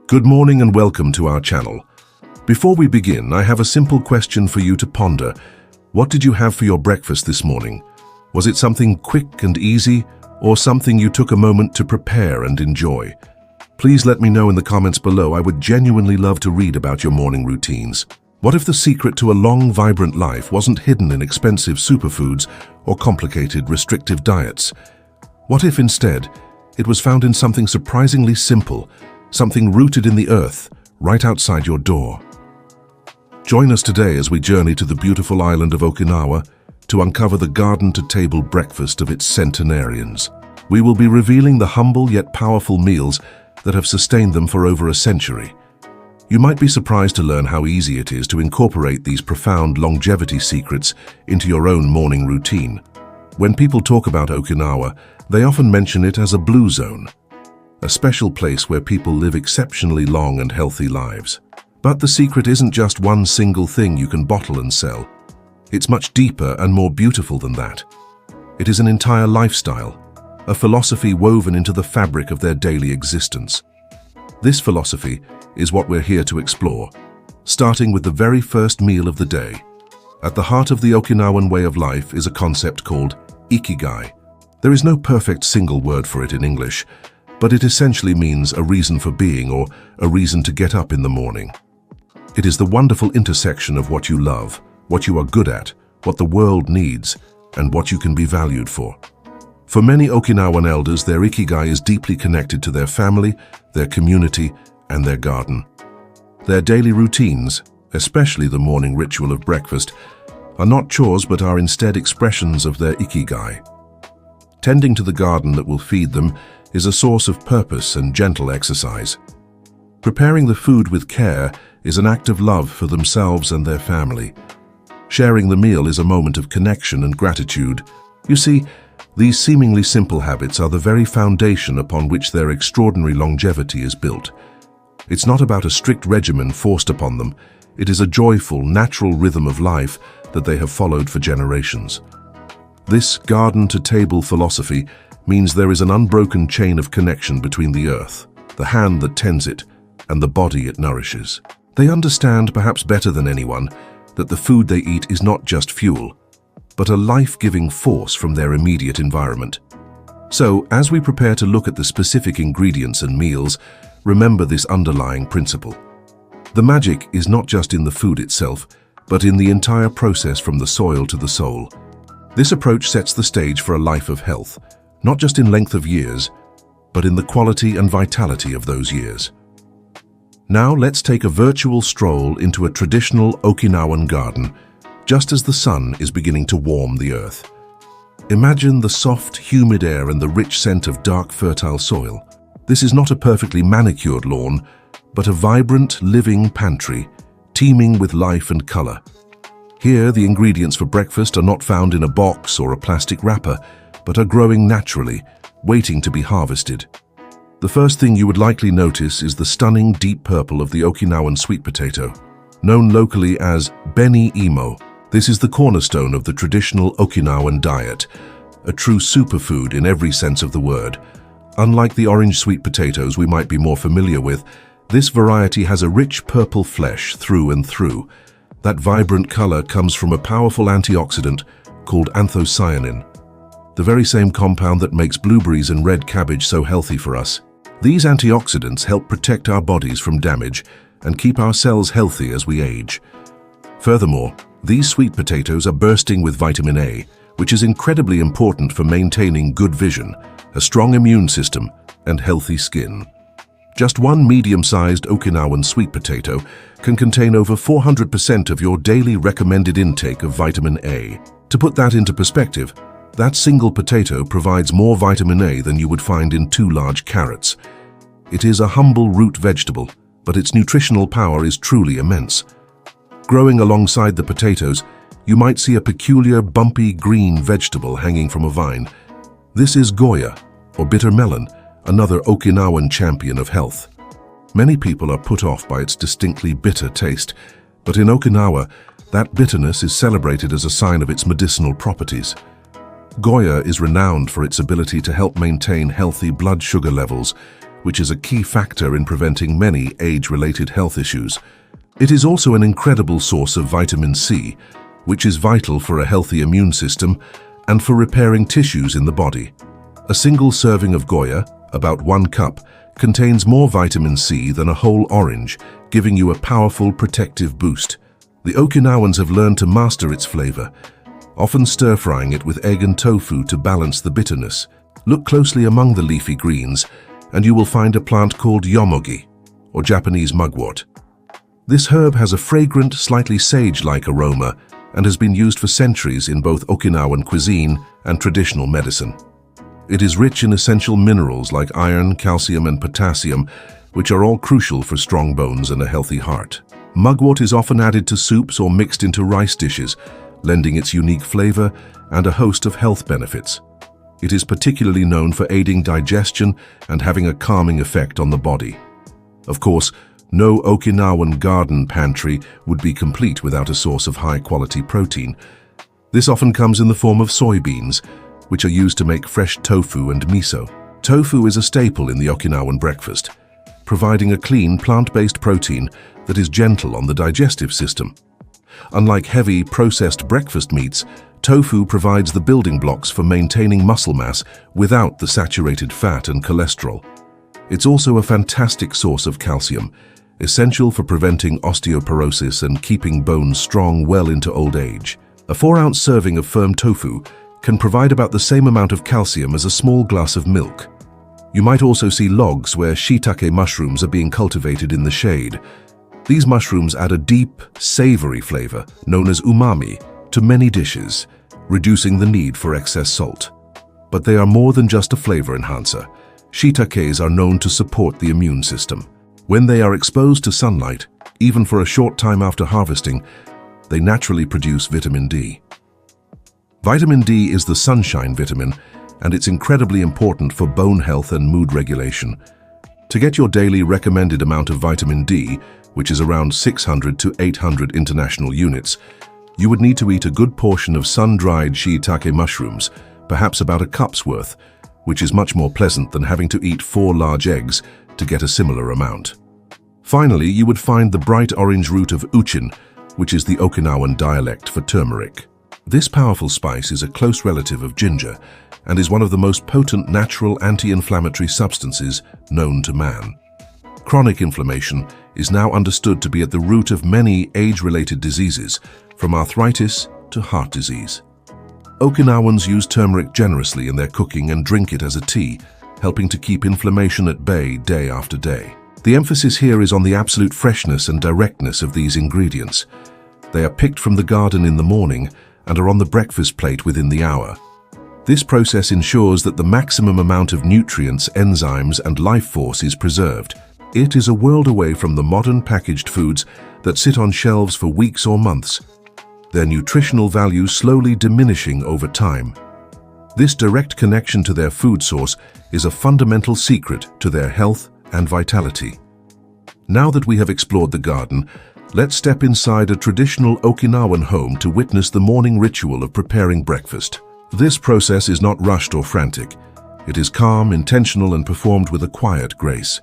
Good morning and welcome to our channel. Before we begin, I have a simple question for you to ponder. What did you have for your breakfast this morning? Was it something quick and easy, or something you took a moment to prepare and enjoy? Please let me know in the comments below. I would genuinely love to read about your morning routines. What if the secret to a long, vibrant life wasn't hidden in expensive superfoods or complicated, restrictive diets? What if instead, it was found in something surprisingly simple, something rooted in the earth, right outside your door? Join us today as we journey to the beautiful island of Okinawa to uncover the garden-to-table breakfast of its centenarians. We will be revealing the humble yet powerful meals that have sustained them for over a century. You might be surprised to learn how easy it is to incorporate these profound longevity secrets into your own morning routine. When people talk about Okinawa, they often mention it as a blue zone, a special place where people live exceptionally long and healthy lives. But the secret isn't just one single thing you can bottle and sell. It's much deeper and more beautiful than that. It is an entire lifestyle, a philosophy woven into the fabric of their daily existence. This philosophy is what we're here to explore, starting with the very first meal of the day. At the heart of the Okinawan way of life is a concept called Ikigai. There is no perfect single word for it in English, but it essentially means a reason for being or a reason to get up in the morning. It is the wonderful intersection of what you love, what you are good at, what the world needs, and what you can be valued for. For many Okinawan elders, their Ikigai is deeply connected to their family, their community, and their garden. Their daily routines, especially the morning ritual of breakfast, are not chores but are instead expressions of their Ikigai. Tending to the garden that will feed them is a source of purpose and gentle exercise. Preparing the food with care is an act of love for themselves and their family. Sharing the meal is a moment of connection and gratitude. You see, these seemingly simple habits are the very foundation upon which their extraordinary longevity is built. It's not about a strict regimen forced upon them. It is a joyful, natural rhythm of life that they have followed for generations. This garden-to-table philosophy means there is an unbroken chain of connection between the earth, the hand that tends it, and the body it nourishes. They understand, perhaps better than anyone, that the food they eat is not just fuel, but a life-giving force from their immediate environment. So, as we prepare to look at the specific ingredients and meals, remember this underlying principle. The magic is not just in the food itself, but in the entire process from the soil to the soul. This approach sets the stage for a life of health, not just in length of years, but in the quality and vitality of those years. Now let's take a virtual stroll into a traditional Okinawan garden, just as the sun is beginning to warm the earth. Imagine the soft, humid air and the rich scent of dark, fertile soil. This is not a perfectly manicured lawn, but a vibrant, living pantry, teeming with life and color. Here, the ingredients for breakfast are not found in a box or a plastic wrapper, but are growing naturally, waiting to be harvested. The first thing you would likely notice is the stunning deep purple of the Okinawan sweet potato, known locally as beni imo. This is the cornerstone of the traditional Okinawan diet, a true superfood in every sense of the word. Unlike the orange sweet potatoes we might be more familiar with, this variety has a rich purple flesh through and through. That vibrant color comes from a powerful antioxidant called anthocyanin, the very same compound that makes blueberries and red cabbage so healthy for us. These antioxidants help protect our bodies from damage and keep our cells healthy as we age. Furthermore, these sweet potatoes are bursting with vitamin A, which is incredibly important for maintaining good vision, a strong immune system, and healthy skin. Just one medium-sized Okinawan sweet potato can contain over 400% of your daily recommended intake of vitamin A. To put that into perspective, that single potato provides more vitamin A than you would find in 2 large carrots. It is a humble root vegetable, but its nutritional power is truly immense. Growing alongside the potatoes, you might see a peculiar, bumpy green vegetable hanging from a vine. This is goya, or bitter melon, another Okinawan champion of health. Many people are put off by its distinctly bitter taste, but in Okinawa, that bitterness is celebrated as a sign of its medicinal properties. Goya is renowned for its ability to help maintain healthy blood sugar levels, which is a key factor in preventing many age-related health issues. It is also an incredible source of vitamin C, which is vital for a healthy immune system and for repairing tissues in the body. A single serving of Goya, about 1 cup, contains more vitamin C than a whole orange, giving you a powerful protective boost. The Okinawans have learned to master its flavor, often stir-frying it with egg and tofu to balance the bitterness. Look closely among the leafy greens, and you will find a plant called yomogi, or Japanese mugwort. This herb has a fragrant, slightly sage-like aroma and has been used for centuries in both Okinawan cuisine and traditional medicine. It is rich in essential minerals like iron, calcium, and potassium, which are all crucial for strong bones and a healthy heart. Mugwort is often added to soups or mixed into rice dishes, lending its unique flavor and a host of health benefits. It is particularly known for aiding digestion and having a calming effect on the body. Of course, no Okinawan garden pantry would be complete without a source of high-quality protein. This often comes in the form of soybeans, which are used to make fresh tofu and miso. Tofu is a staple in the Okinawan breakfast, providing a clean, plant-based protein that is gentle on the digestive system. Unlike heavy, processed breakfast meats, tofu provides the building blocks for maintaining muscle mass without the saturated fat and cholesterol. It's also a fantastic source of calcium, essential for preventing osteoporosis and keeping bones strong well into old age. A 4-ounce serving of firm tofu can provide about the same amount of calcium as a small glass of milk. You might also see logs where shiitake mushrooms are being cultivated in the shade. These mushrooms add a deep, savory flavor, known as umami, to many dishes, reducing the need for excess salt. But they are more than just a flavor enhancer. Shiitakes are known to support the immune system. When they are exposed to sunlight, even for a short time after harvesting, they naturally produce vitamin D. Vitamin D is the sunshine vitamin, and it's incredibly important for bone health and mood regulation. To get your daily recommended amount of vitamin D, which is around 600 to 800 international units, you would need to eat a good portion of sun-dried shiitake mushrooms, perhaps about a cup's worth, which is much more pleasant than having to eat 4 large eggs to get a similar amount. Finally, you would find the bright orange root of uchin, which is the Okinawan dialect for turmeric. This powerful spice is a close relative of ginger and is one of the most potent natural anti-inflammatory substances known to man. Chronic inflammation is now understood to be at the root of many age-related diseases, from arthritis to heart disease. Okinawans use turmeric generously in their cooking and drink it as a tea, helping to keep inflammation at bay day after day. The emphasis here is on the absolute freshness and directness of these ingredients. They are picked from the garden in the morning and are on the breakfast plate within the hour. This process ensures that the maximum amount of nutrients, enzymes, and life force is preserved. It is a world away from the modern packaged foods that sit on shelves for weeks or months, their nutritional value slowly diminishing over time. This direct connection to their food source is a fundamental secret to their health and vitality. Now that we have explored the garden, let's step inside a traditional Okinawan home to witness the morning ritual of preparing breakfast. This process is not rushed or frantic. It is calm, intentional, and performed with a quiet grace.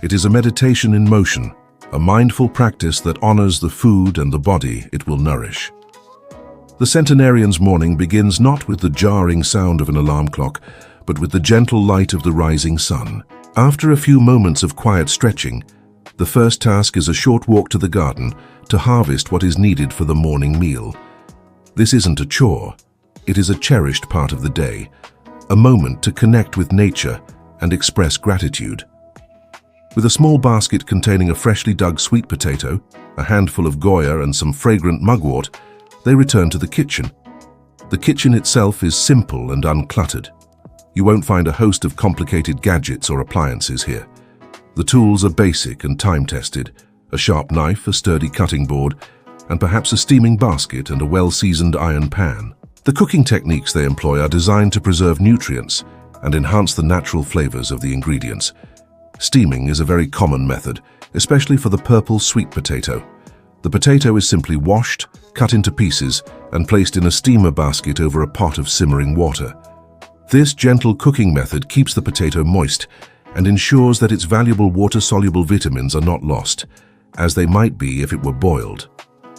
It is a meditation in motion, a mindful practice that honors the food and the body it will nourish. The Centenarian's morning begins not with the jarring sound of an alarm clock, but with the gentle light of the rising sun. After a few moments of quiet stretching, the first task is a short walk to the garden to harvest what is needed for the morning meal. This isn't a chore. It is a cherished part of the day, a moment to connect with nature and express gratitude. With a small basket containing a freshly dug sweet potato, a handful of Goya, and some fragrant mugwort, they return to the kitchen. The kitchen itself is simple and uncluttered. You won't find a host of complicated gadgets or appliances here. The tools are basic and time-tested: a sharp knife, a sturdy cutting board, and perhaps a steaming basket and a well-seasoned iron pan. The cooking techniques they employ are designed to preserve nutrients and enhance the natural flavors of the ingredients. Steaming is a very common method, especially for the purple sweet potato. The potato is simply washed, cut into pieces, and placed in a steamer basket over a pot of simmering water. This gentle cooking method keeps the potato moist and ensures that its valuable water-soluble vitamins are not lost, as they might be if it were boiled.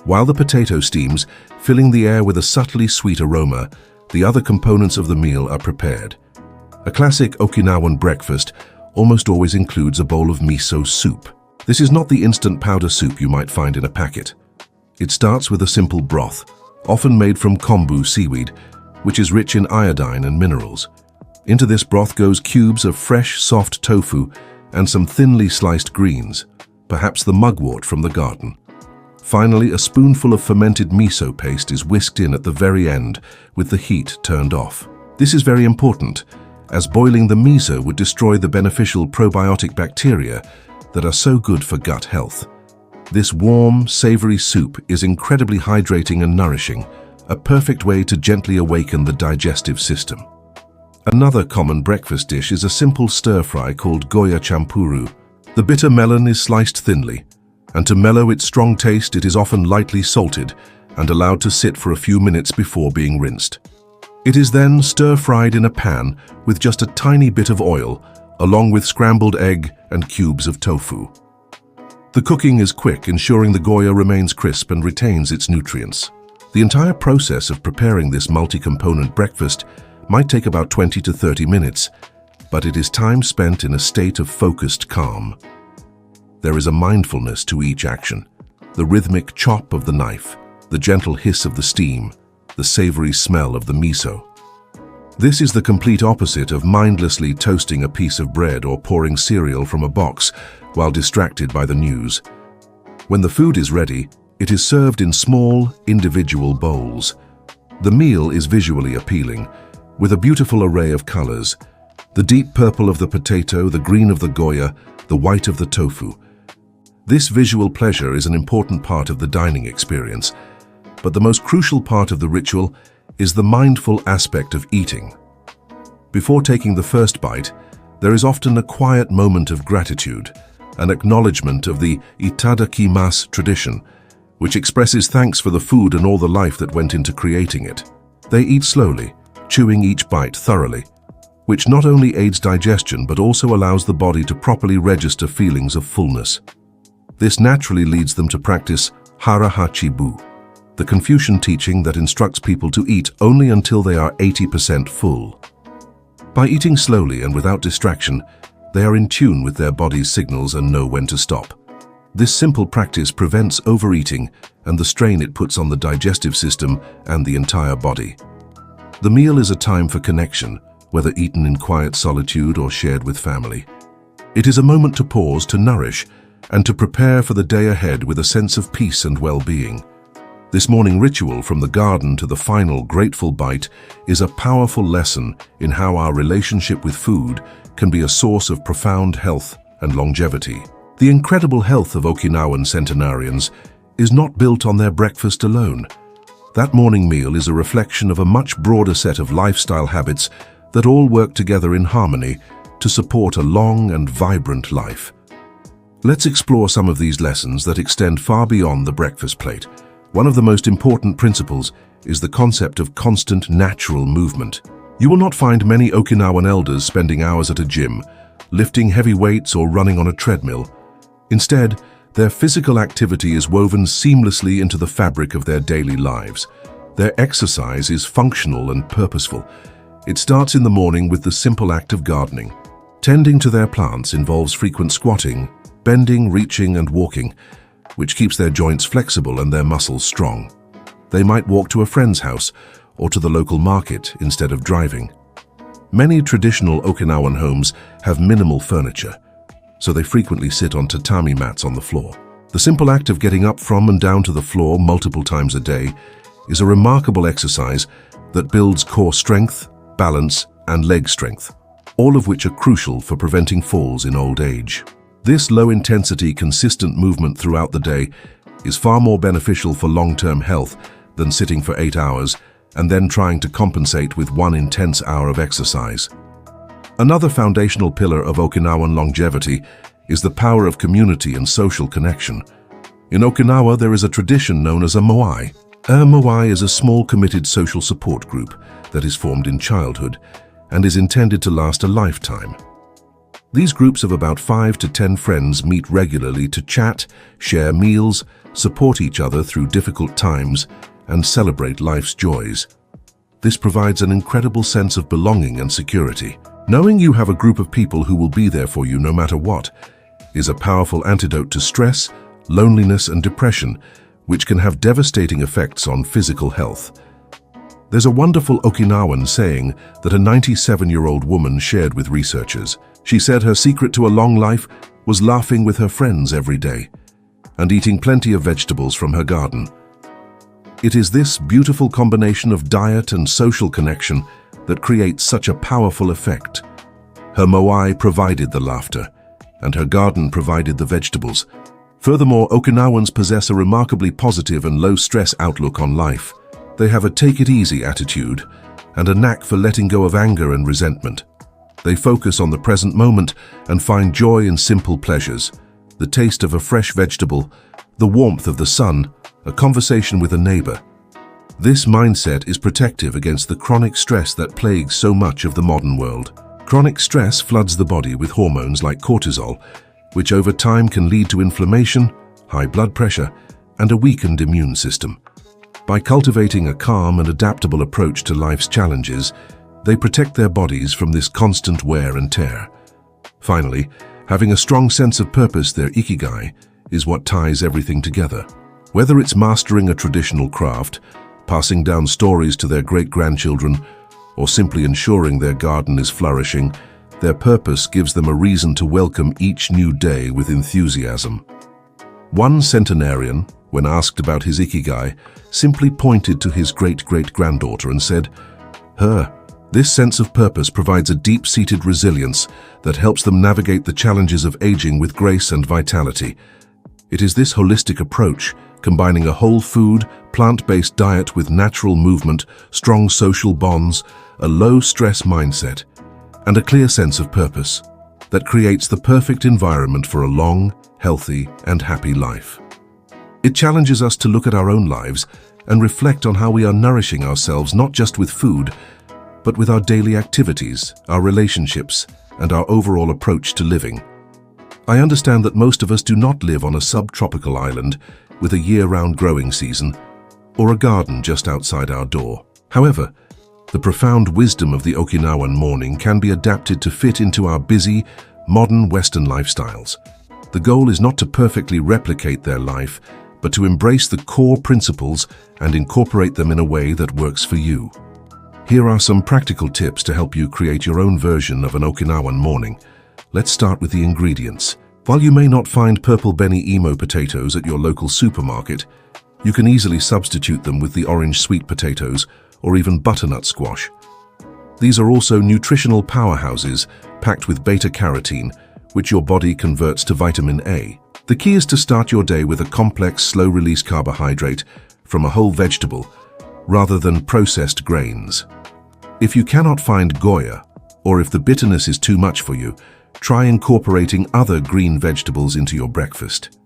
While the potato steams, filling the air with a subtly sweet aroma, the other components of the meal are prepared. A classic Okinawan breakfast almost always includes a bowl of miso soup. This is not the instant powder soup you might find in a packet. It starts with a simple broth, often made from kombu seaweed, which is rich in iodine and minerals. Into this broth goes cubes of fresh, soft tofu and some thinly sliced greens, perhaps the mugwort from the garden. Finally, a spoonful of fermented miso paste is whisked in at the very end with the heat turned off. This is very important, as boiling the miso would destroy the beneficial probiotic bacteria that are so good for gut health. This warm, savory soup is incredibly hydrating and nourishing, a perfect way to gently awaken the digestive system. Another common breakfast dish is a simple stir-fry called goya champuru. The bitter melon is sliced thinly, and to mellow its strong taste, it is often lightly salted and allowed to sit for a few minutes before being rinsed. It is then stir-fried in a pan with just a tiny bit of oil, along with scrambled egg and cubes of tofu. The cooking is quick, ensuring the goya remains crisp and retains its nutrients. The entire process of preparing this multi-component breakfast might take about 20 to 30 minutes, but it is time spent in a state of focused calm. There is a mindfulness to each action, the rhythmic chop of the knife, the gentle hiss of the steam, the savory smell of the miso. This is the complete opposite of mindlessly toasting a piece of bread or pouring cereal from a box while distracted by the news. When the food is ready, it is served in small, individual bowls. The meal is visually appealing, with a beautiful array of colors: the deep purple of the potato, the green of the goya, the white of the tofu. This visual pleasure is an important part of the dining experience, but the most crucial part of the ritual is the mindful aspect of eating. Before taking the first bite, there is often a quiet moment of gratitude, an acknowledgement of the itadakimasu tradition, which expresses thanks for the food and all the life that went into creating it. They eat slowly, chewing each bite thoroughly, which not only aids digestion but also allows the body to properly register feelings of fullness. This naturally leads them to practice hara hachi-bu, the Confucian teaching that instructs people to eat only until they are 80% full. By eating slowly and without distraction, they are in tune with their body's signals and know when to stop. This simple practice prevents overeating and the strain it puts on the digestive system and the entire body. The meal is a time for connection, whether eaten in quiet solitude or shared with family. It is a moment to pause, to nourish, and to prepare for the day ahead with a sense of peace and well-being. This morning ritual, from the garden to the final grateful bite, is a powerful lesson in how our relationship with food can be a source of profound health and longevity. The incredible health of Okinawan centenarians is not built on their breakfast alone. That morning meal is a reflection of a much broader set of lifestyle habits that all work together in harmony to support a long and vibrant life. Let's explore some of these lessons that extend far beyond the breakfast plate. One of the most important principles is the concept of constant natural movement. You will not find many Okinawan elders spending hours at a gym, lifting heavy weights or running on a treadmill. Instead, their physical activity is woven seamlessly into the fabric of their daily lives. Their exercise is functional and purposeful. It starts in the morning with the simple act of gardening. Tending to their plants involves frequent squatting, bending, reaching, and walking, which keeps their joints flexible and their muscles strong. They might walk to a friend's house or to the local market instead of driving. Many traditional Okinawan homes have minimal furniture, so they frequently sit on tatami mats on the floor. The simple act of getting up from and down to the floor multiple times a day is a remarkable exercise that builds core strength, balance, and leg strength, all of which are crucial for preventing falls in old age. This low-intensity, consistent movement throughout the day is far more beneficial for long-term health than sitting for 8 hours and then trying to compensate with one intense hour of exercise. Another foundational pillar of Okinawan longevity is the power of community and social connection. In Okinawa, there is a tradition known as a moai. A moai is a small, committed social support group that is formed in childhood and is intended to last a lifetime. These groups of about 5 to 10 friends meet regularly to chat, share meals, support each other through difficult times, and celebrate life's joys. This provides an incredible sense of belonging and security. Knowing you have a group of people who will be there for you no matter what is a powerful antidote to stress, loneliness, and depression, which can have devastating effects on physical health. There's a wonderful Okinawan saying that a 97-year-old woman shared with researchers. She said her secret to a long life was laughing with her friends every day and eating plenty of vegetables from her garden. It is this beautiful combination of diet and social connection that creates such a powerful effect. Her moai provided the laughter, and her garden provided the vegetables. Furthermore, Okinawans possess a remarkably positive and low-stress outlook on life. They have a take-it-easy attitude and a knack for letting go of anger and resentment. They focus on the present moment and find joy in simple pleasures: the taste of a fresh vegetable, the warmth of the sun, a conversation with a neighbor. This mindset is protective against the chronic stress that plagues so much of the modern world. Chronic stress floods the body with hormones like cortisol, which over time can lead to inflammation, high blood pressure, and a weakened immune system. By cultivating a calm and adaptable approach to life's challenges, they protect their bodies from this constant wear and tear. Finally, having a strong sense of purpose, their Ikigai, is what ties everything together. Whether it's mastering a traditional craft, passing down stories to their great-grandchildren, or simply ensuring their garden is flourishing, their purpose gives them a reason to welcome each new day with enthusiasm. One centenarian, when asked about his Ikigai, simply pointed to his great-great-granddaughter and said, This sense of purpose provides a deep-seated resilience that helps them navigate the challenges of aging with grace and vitality. It is this holistic approach, combining a whole food, plant-based diet with natural movement, strong social bonds, a low-stress mindset, and a clear sense of purpose, that creates the perfect environment for a long, healthy, and happy life. It challenges us to look at our own lives and reflect on how we are nourishing ourselves not just with food, but with our daily activities, our relationships, and our overall approach to living. I understand that most of us do not live on a subtropical island with a year-round growing season or a garden just outside our door. However, the profound wisdom of the Okinawan morning can be adapted to fit into our busy, modern Western lifestyles. The goal is not to perfectly replicate their life, but to embrace the core principles and incorporate them in a way that works for you. Here are some practical tips to help you create your own version of an Okinawan morning. Let's start with the ingredients. While you may not find purple beni emo potatoes at your local supermarket, you can easily substitute them with the orange sweet potatoes or even butternut squash. These are also nutritional powerhouses packed with beta-carotene, which your body converts to vitamin A. The key is to start your day with a complex, slow-release carbohydrate from a whole vegetable rather than processed grains. If you cannot find Goya, or if the bitterness is too much for you, try incorporating other green vegetables into your breakfast.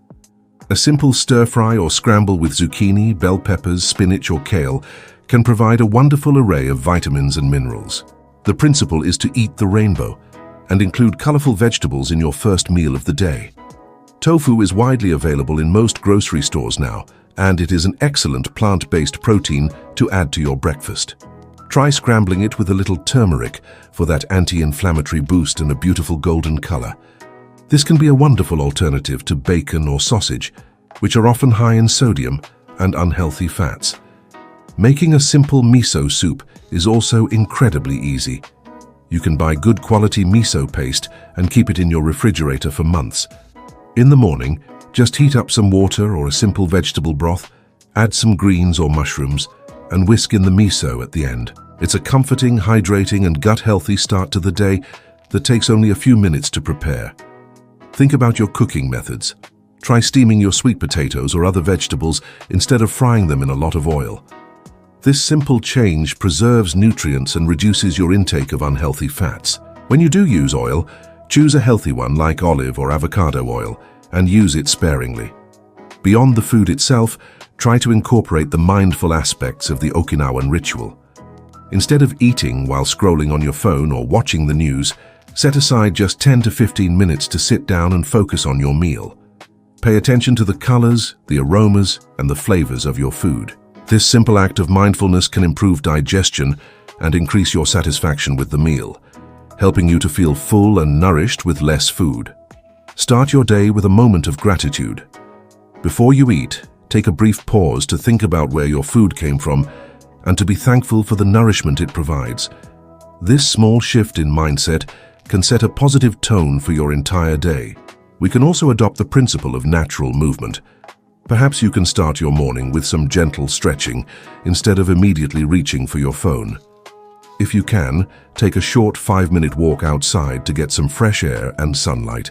A simple stir-fry or scramble with zucchini, bell peppers, spinach, or kale can provide a wonderful array of vitamins and minerals. The principle is to eat the rainbow and include colorful vegetables in your first meal of the day. Tofu is widely available in most grocery stores now, and it is an excellent plant-based protein to add to your breakfast. Try scrambling it with a little turmeric for that anti-inflammatory boost and a beautiful golden color. This can be a wonderful alternative to bacon or sausage, which are often high in sodium and unhealthy fats. Making a simple miso soup is also incredibly easy. You can buy good quality miso paste and keep it in your refrigerator for months. In the morning, just heat up some water or a simple vegetable broth, add some greens or mushrooms, and whisk in the miso at the end. It's a comforting, hydrating, and gut-healthy start to the day that takes only a few minutes to prepare. Think about your cooking methods. Try steaming your sweet potatoes or other vegetables instead of frying them in a lot of oil. This simple change preserves nutrients and reduces your intake of unhealthy fats. When you do use oil, choose a healthy one like olive or avocado oil and use it sparingly. Beyond the food itself, try to incorporate the mindful aspects of the Okinawan ritual. Instead of eating while scrolling on your phone or watching the news, Set aside just 10 to 15 minutes to sit down and focus on your meal. Pay attention to the colors, the aromas, and the flavors of your food. This simple act of mindfulness can improve digestion and increase your satisfaction with the meal, helping you to feel full and nourished with less food. Start your day with a moment of gratitude. Before you eat, take a brief pause to think about where your food came from and to be thankful for the nourishment it provides. This small shift in mindset can set a positive tone for your entire day. We can also adopt the principle of natural movement. Perhaps you can start your morning with some gentle stretching instead of immediately reaching for your phone. If you can, take a short 5-minute walk outside to get some fresh air and sunlight.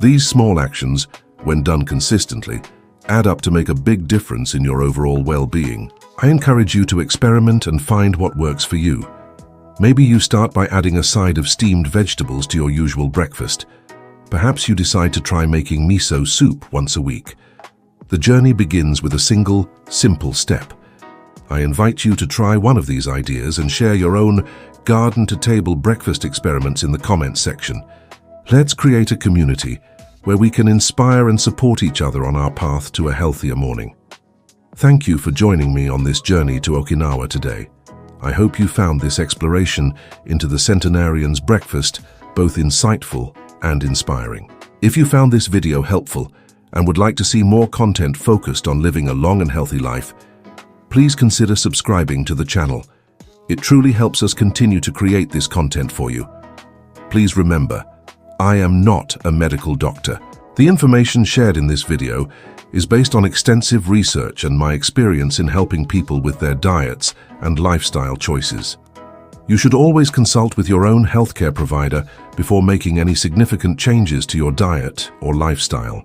These small actions, when done consistently, add up to make a big difference in your overall well-being. I encourage you to experiment and find what works for you. Maybe you start by adding a side of steamed vegetables to your usual breakfast. Perhaps you decide to try making miso soup once a week. The journey begins with a single, simple step. I invite you to try one of these ideas and share your own garden-to-table breakfast experiments in the comments section. Let's create a community where we can inspire and support each other on our path to a healthier morning. Thank you for joining me on this journey to Okinawa today. I hope you found this exploration into the Centenarians' breakfast both insightful and inspiring. If you found this video helpful and would like to see more content focused on living a long and healthy life, please consider subscribing to the channel. It truly helps us continue to create this content for you. Please remember, I am not a medical doctor. The information shared in this video is based on extensive research and my experience in helping people with their diets and lifestyle choices. You should always consult with your own healthcare provider before making any significant changes to your diet or lifestyle.